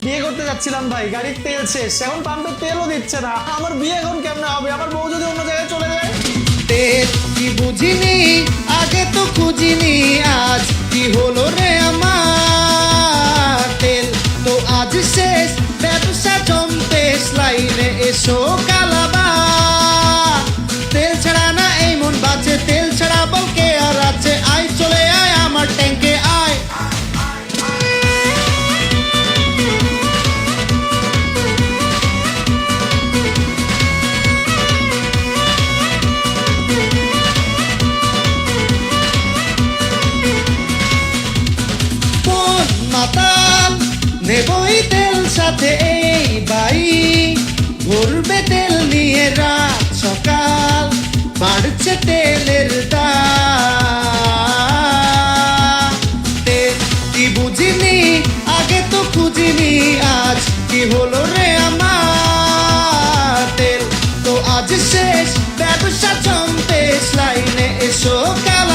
বিয়ে করতে যাচ্ছিলাম ভাই, গাড়ির তেল শেষ, এখন পাম্পে তেলও দিচ্ছে না। আমার বিয়ে এখন কেমনে হবে? আমার বউ যদি অন্য জায়গায় চলে যায়। তেল কি বুঝিনি, আগে তো খুঁজিনি, আজ কি হলো রে আমার। তেল তো আজ শেষ, ব্যবসা জম্পেশ, লাইনে এসো কালাবা। তেল ছাড়া না এই মন বাঁচে, তেল ছাড়া বলকে আর আছে। আয় চলে আয় আমার ট্যাঙ্কে আয়। কোন মাতাল নেবই তেল সাথে এই বাই, ঘুরবে তেল নিয়ে রাত সকাল, বাড়ছে তেলের দাম। তেল কি বুঝিনি, আগে তো খুঁজিনি, আজ কি হলো রে আমার। তেল তো আজ শেষ, ব্যবসা জম্পেশ, লাইনে এসো কাল